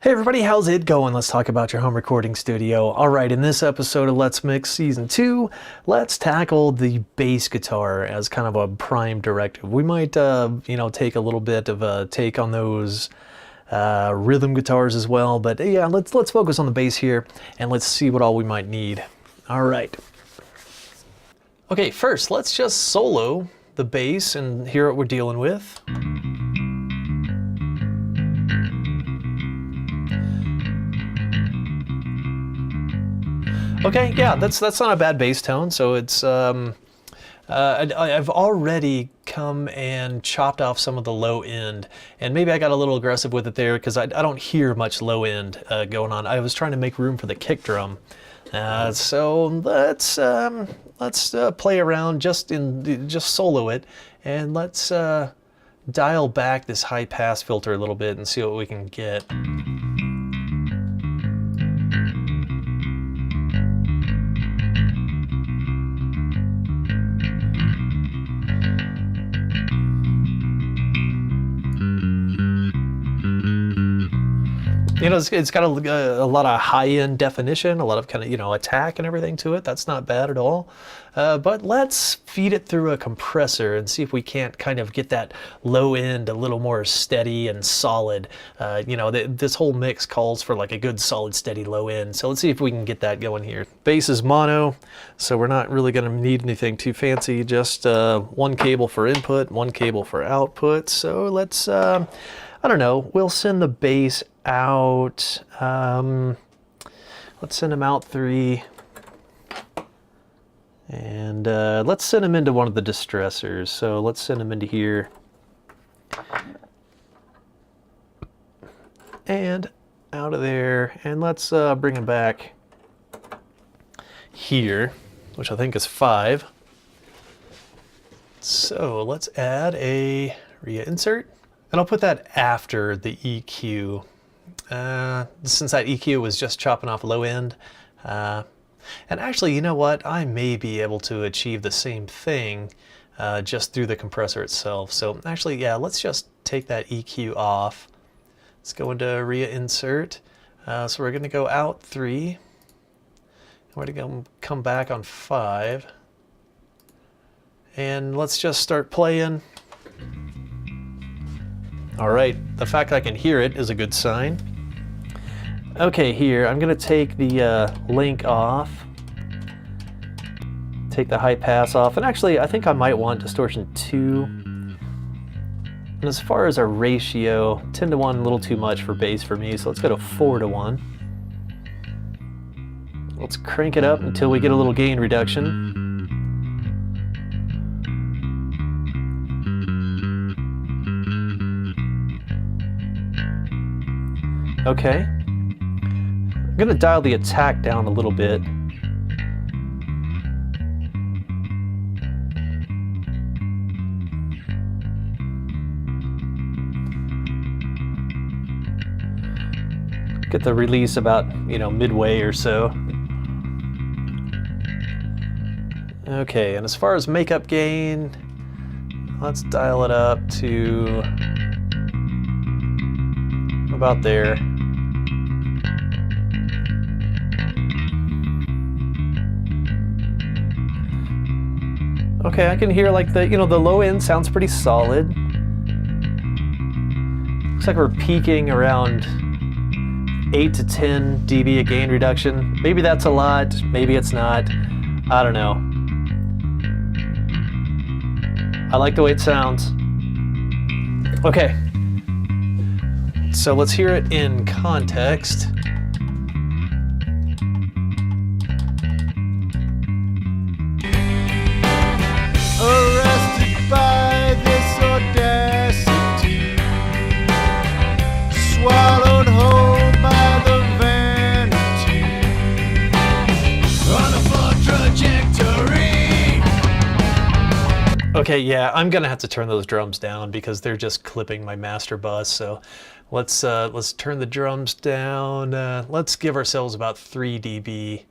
Hey everybody, how's it going? Let's talk about your home recording studio. Alright, in this episode of Let's Mix Season 2, let's tackle the bass guitar as kind of a prime directive. We might, take a little bit of a take on those rhythm guitars as well, but yeah, let's focus on the bass here, and let's see what all we might need. Alright. Okay, first, let's just solo the bass and hear what we're dealing with. Okay, yeah, that's not a bad bass tone. So it's I've already come and chopped off some of the low end, and maybe I got a little aggressive with it there because I don't hear much low end going on. I was trying to make room for the kick drum, so let's play around, just solo it, and let's dial back this high pass filter a little bit and see what we can get. You know, it's got a lot of high-end definition, a lot of kind of, attack and everything to it. That's not bad at all. But let's feed it through a compressor and see if we can't kind of get that low end a little more steady and solid. This whole mix calls for like a good, solid, steady low end. So let's see if we can get that going here. Bass is mono, so we're not really going to need anything too fancy. Just one cable for input, one cable for output. So let's, I don't know, we'll send the bass out. Let's send them out 3, and let's send them into one of the distressors. So let's send them into here and out of there, and let's bring them back here, which I think is 5. So let's add a RIA insert, and I'll put that after the EQ. Since that EQ was just chopping off low end. And actually, you know what? I may be able to achieve the same thing just through the compressor itself. So actually, yeah, let's just take that EQ off. Let's go into RIA insert. So we're going to go out 3. We're going to come back on 5. And let's just start playing. All right, the fact I can hear it is a good sign. Okay, here, I'm gonna take the link off, take the high pass off, and actually I think I might want distortion 2. And as far as our ratio, 10 to 1, a little too much for bass for me, so let's go to 4 to 1. Let's crank it up until we get a little gain reduction. Okay. I'm going to dial the attack down a little bit. Get the release about, midway or so. Okay, and as far as makeup gain, let's dial it up to about there. Okay, I can hear like the low end sounds pretty solid. Looks like we're peaking around 8 to 10 dB of gain reduction. Maybe that's a lot, maybe it's not. I don't know. I like the way it sounds. Okay. So let's hear it in context. Arrested by this audacity, swallowed whole by the vanity, on a flawed trajectory. Okay, yeah, I'm gonna have to turn those drums down because they're just clipping my master bus. So let's turn the drums down. Let's give ourselves about 3 dB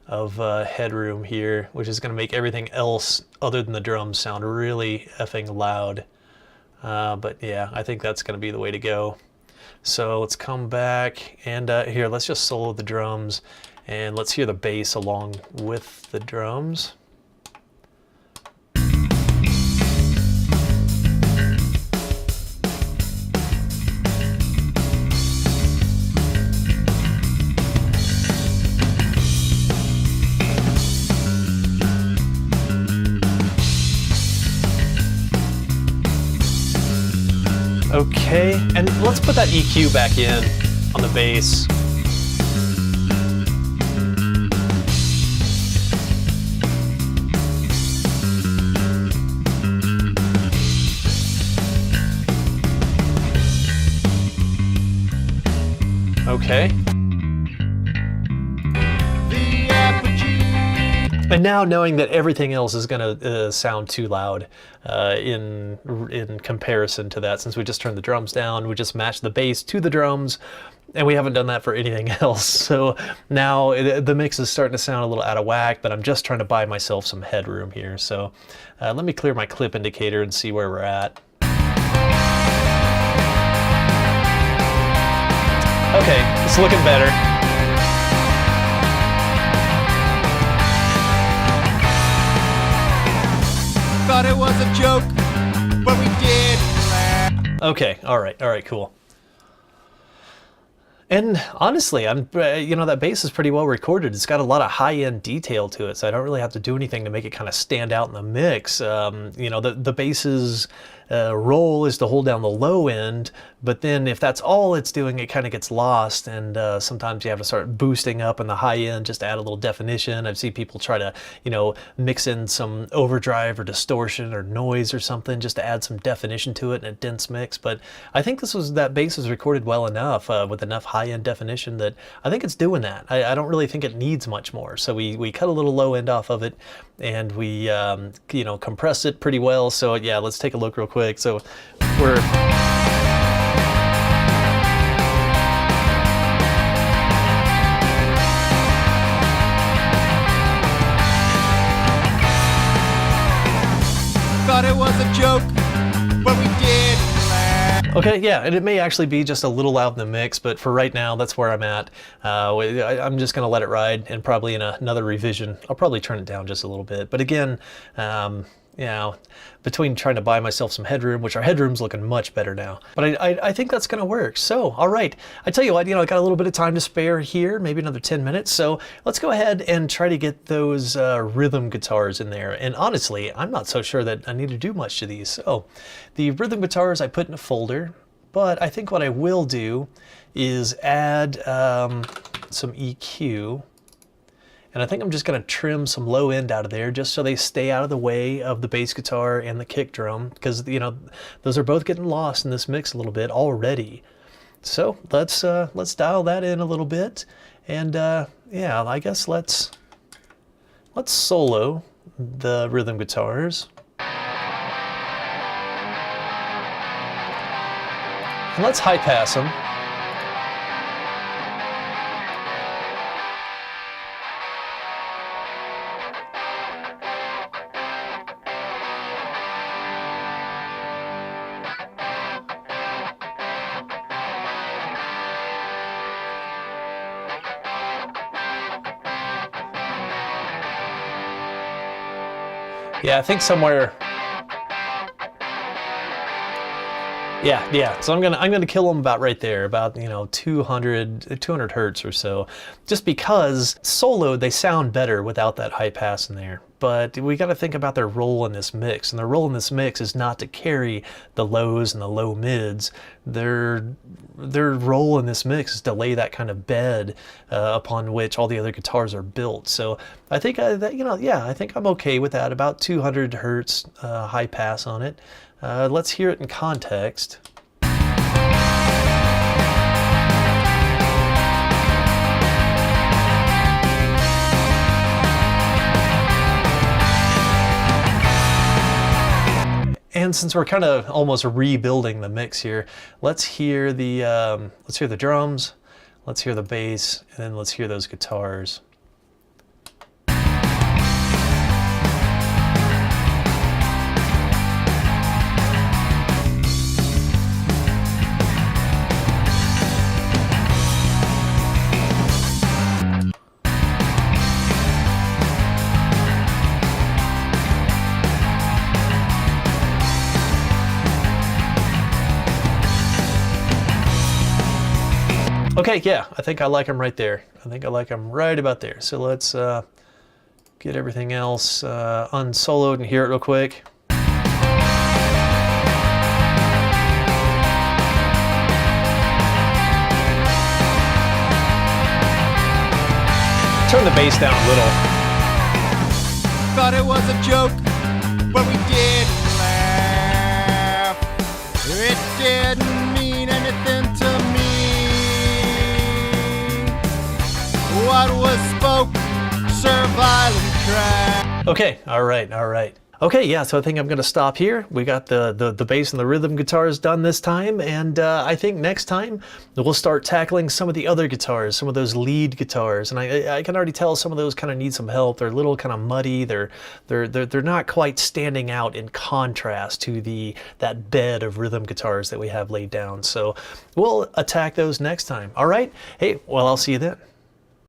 of headroom here, which is going to make everything else other than the drums sound really effing loud. But yeah, I think that's going to be the way to go. So let's come back and here, let's just solo the drums and let's hear the bass along with the drums. Okay, and let's put that EQ back in on the bass. Okay. The apogee. And now knowing that everything else is going to sound too loud in comparison to that, since we just turned the drums down, we just matched the bass to the drums, and we haven't done that for anything else. So now the mix is starting to sound a little out of whack, but I'm just trying to buy myself some headroom here. So let me clear my clip indicator and see where we're at. Okay, it's looking better. Thought it was a joke, but we did laugh. Okay, all right, cool. And honestly, that bass is pretty well recorded. It's got a lot of high-end detail to it, so I don't really have to do anything to make it kind of stand out in the mix. The bass's role is to hold down the low end, but then if that's all it's doing, it kind of gets lost, and sometimes you have to start boosting up in the high end just to add a little definition. I've seen people try to, mix in some overdrive or distortion or noise or something just to add some definition to it in a dense mix. But I think that bass is recorded well enough with enough high-end definition that I think it's doing that. I don't really think it needs much more. So we cut a little low end off of it, and we compress it pretty well. So yeah, let's take a look real quick. So we're Thought it was a joke, but we did laugh. okay, yeah, and it may actually be just a little loud in the mix, but for right now, that's where I'm at. I'm just going to let it ride, and probably in another revision, I'll probably turn it down just a little bit. But again, between trying to buy myself some headroom, which our headroom's looking much better now, but I think that's going to work. So, all right, I tell you what, I got a little bit of time to spare here, maybe another 10 minutes. So let's go ahead and try to get those rhythm guitars in there. And honestly, I'm not so sure that I need to do much to these. So the rhythm guitars I put in a folder, but I think what I will do is add some EQ. And I think I'm just going to trim some low end out of there just so they stay out of the way of the bass guitar and the kick drum, because those are both getting lost in this mix a little bit already. So let's dial that in a little bit, and yeah, I guess let's solo the rhythm guitars. And let's high pass them. Yeah, I think somewhere. Yeah. So I'm gonna kill them about right there, about 200 hertz or so, just because solo they sound better without that high pass in there. But we got to think about their role in this mix, and their role in this mix is not to carry the lows and the low mids. Their role in this mix is to lay that kind of bed upon which all the other guitars are built. So I think I think I'm okay with that, about 200 hertz high pass on it. Let's hear it in context. And since we're kind of almost rebuilding the mix here, let's hear the drums, let's hear the bass, and then let's hear those guitars. Okay, yeah, I think I like them right there. I think I like them right about there. So let's get everything else unsoloed and hear it real quick. Turn the bass down a little. Thought it was a joke, but we did laugh. It didn't mean anything to me. What was spoke, survival crap. Okay, all right. Okay, yeah, so I think I'm gonna stop here. We got the bass and the rhythm guitars done this time, and I think next time we'll start tackling some of the other guitars, some of those lead guitars, and I can already tell some of those kind of need some help. They're a little kind of muddy. They're not quite standing out in contrast to that bed of rhythm guitars that we have laid down. So we'll attack those next time. All right, hey, well, I'll see you then.